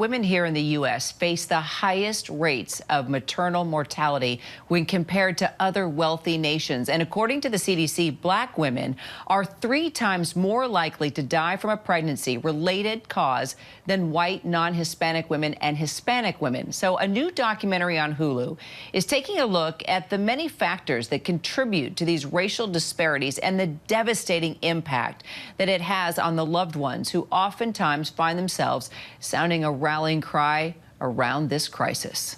Women here in the U.S. face the highest rates of maternal mortality when compared to other wealthy nations. And according to the CDC, Black women are 3 times more likely to die from a pregnancy-related cause than white, non-Hispanic women and Hispanic women. So a new documentary on Hulu is taking a look at the many factors that contribute to these racial disparities and the devastating impact that it has on the loved ones who oftentimes find themselves sounding a rallying cry around this crisis.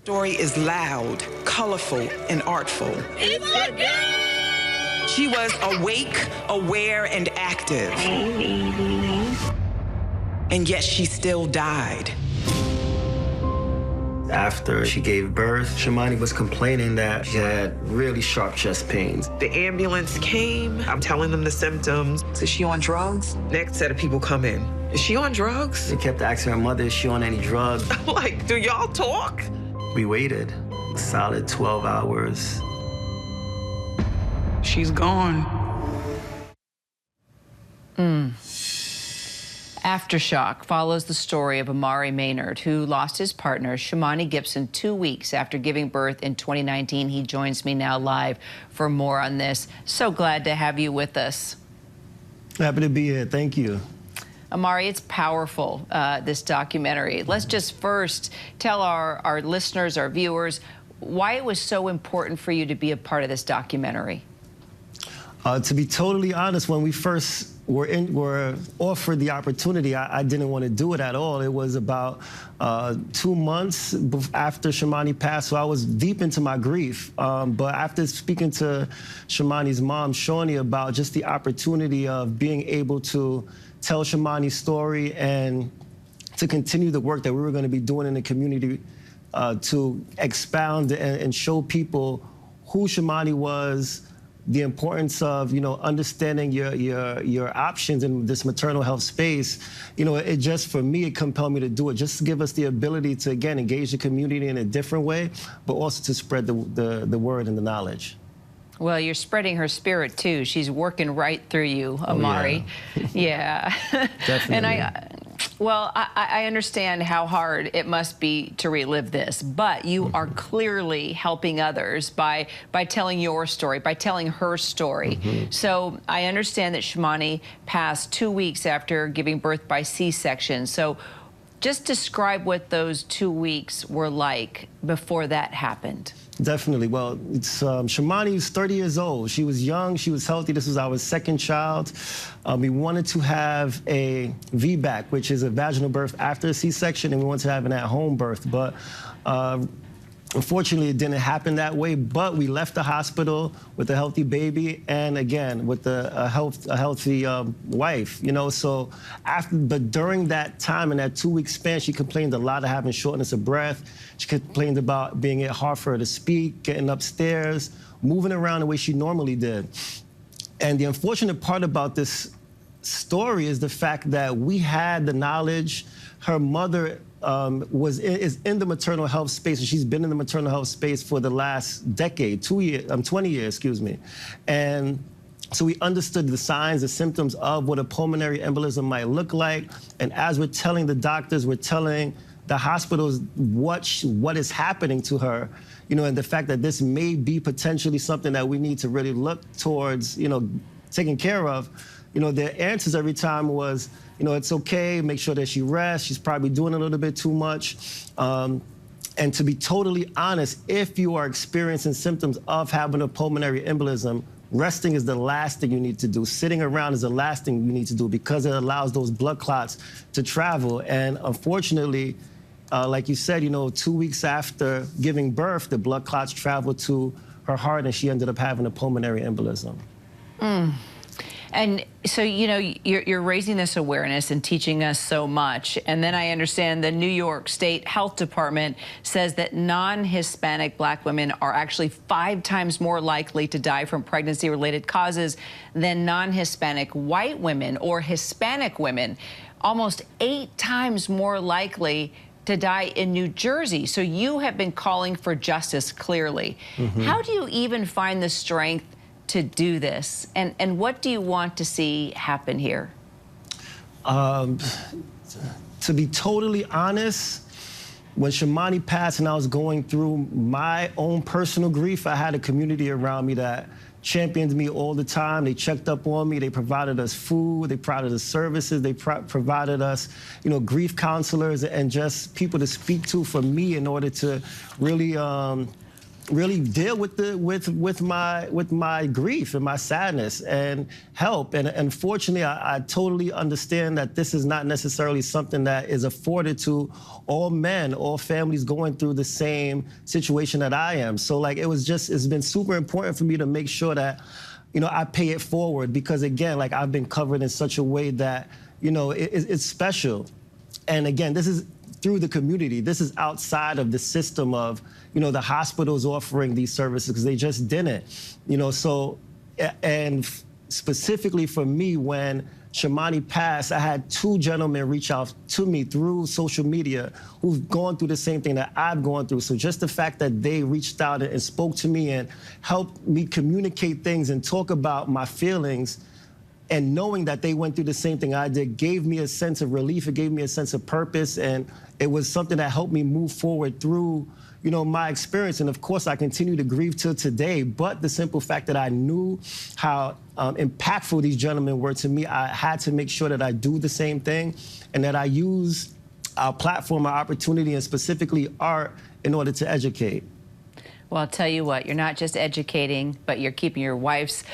Story is loud, colorful, and artful. It's a girl! She was awake, aware, and active. And yet she still died. After she gave birth, Shamani was complaining that she had really sharp chest pains. The ambulance came. I'm telling them the symptoms. Is she on drugs? Next set of people come in. Is she on drugs? They kept asking her mother, is she on any drugs? I'm like, do y'all talk? We waited a solid 12 hours. She's gone. Aftershock follows the story of Amari Maynard, who lost his partner, Shamani Gibson, 2 weeks after giving birth in 2019. He joins me now live for more on this. So glad to have you with us. Happy to be here. Thank you. Amari, it's powerful, this documentary. Let's just first tell our listeners, our viewers, why it was so important for you to be a part of this documentary. To be totally honest, when we first were offered the opportunity, I didn't want to do it at all. It was about 2 months after Shamani passed, so I was deep into my grief. But after speaking to Shamani's mom, Shawnee, about just the opportunity of being able to tell Shamani's story and to continue the work that we were going to be doing in the community to expound and show people who Shamani was, the importance of, understanding your options in this maternal health space. It just, for me, it compelled me to do it, just to give us the ability to, again, engage the community in a different way, but also to spread the word and the knowledge. Well, you're spreading her spirit, too. She's working right through you, Amari. Oh, yeah. Definitely. And I understand how hard it must be to relive this, but you are clearly helping others by telling your story, by telling her story. So I understand that Shamani passed 2 weeks after giving birth by C-section. So just describe what those 2 weeks were like before that happened. Definitely. Well, Shamani was 30 years old. She was young. She was healthy. This was our second child. We wanted to have a VBAC, which is a vaginal birth after a C-section, and we wanted to have an at-home birth. But unfortunately, it didn't happen that way. But we left the hospital with a healthy baby, and again with a healthy wife. So but during that time, in that 2-week span, she complained a lot of having shortness of breath. She complained about being it hard for her to speak, getting upstairs, moving around the way she normally did. And the unfortunate part about this story is the fact that we had the knowledge. Her mother is in the maternal health space, and she's been in the maternal health space for the last decade, 20 years, excuse me. And so we understood the signs, the symptoms of what a pulmonary embolism might look like. And as we're telling the doctors, we're telling the hospitals what is happening to her, and the fact that this may be potentially something that we need to really look towards, taking care of. Their answers every time was, it's okay, make sure that she rests, she's probably doing a little bit too much. And to be totally honest, if you are experiencing symptoms of having a pulmonary embolism, resting is the last thing you need to do. Sitting around is the last thing you need to do, because it allows those blood clots to travel. And unfortunately, like you said, 2 weeks after giving birth, the blood clots traveled to her heart, and she ended up having a pulmonary embolism. And so, you're raising this awareness and teaching us so much. And then I understand the New York State Health Department says that non-Hispanic Black women are actually 5 times more likely to die from pregnancy-related causes than non-Hispanic white women or Hispanic women, almost 8 times more likely to die in New Jersey. So you have been calling for justice, clearly. How do you even find the strength to do this? And what do you want to see happen here? to be totally honest, when Shamani passed and I was going through my own personal grief, I had a community around me that championed me all the time. They checked up on me. They provided us food. They provided us services. They provided us, grief counselors and just people to speak to for me in order to really deal with my grief and my sadness and help. And unfortunately, I totally understand that this is not necessarily something that is afforded to all men, all families going through the same situation that I am. So it's been super important for me to make sure that, I pay it forward because again, I've been covered in such a way that, it's special. And again, this is through the community. This is outside of the system of, the hospitals offering these services because they just didn't, and specifically for me, when Shamani passed, I had 2 gentlemen reach out to me through social media who've gone through the same thing that I've gone through. So just the fact that they reached out and spoke to me and helped me communicate things and talk about my feelings, and knowing that they went through the same thing I did gave me a sense of relief. It gave me a sense of purpose, and it was something that helped me move forward through, my experience. And of course, I continue to grieve till today. But the simple fact that I knew how impactful these gentlemen were to me, I had to make sure that I do the same thing and that I use our platform, our opportunity, and specifically art in order to educate. Well, I'll tell you what, you're not just educating, but you're keeping your wife's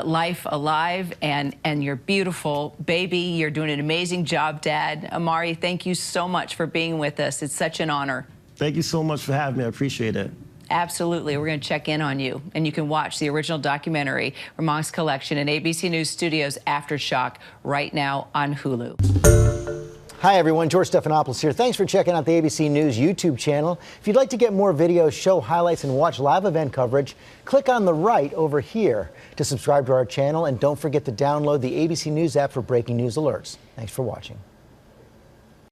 life alive and your beautiful baby. You're doing an amazing job, Dad. Amari, thank you so much for being with us. It's such an honor. Thank you so much for having me. I appreciate it. Absolutely. We're going to check in on you. And you can watch the original documentary from Onyx Collection in ABC News Studios Aftershock right now on Hulu. Hi, everyone. George Stephanopoulos here. Thanks for checking out the ABC News YouTube channel. If you'd like to get more videos, show highlights, and watch live event coverage, click on the right over here to subscribe to our channel. And don't forget to download the ABC News app for breaking news alerts. Thanks for watching.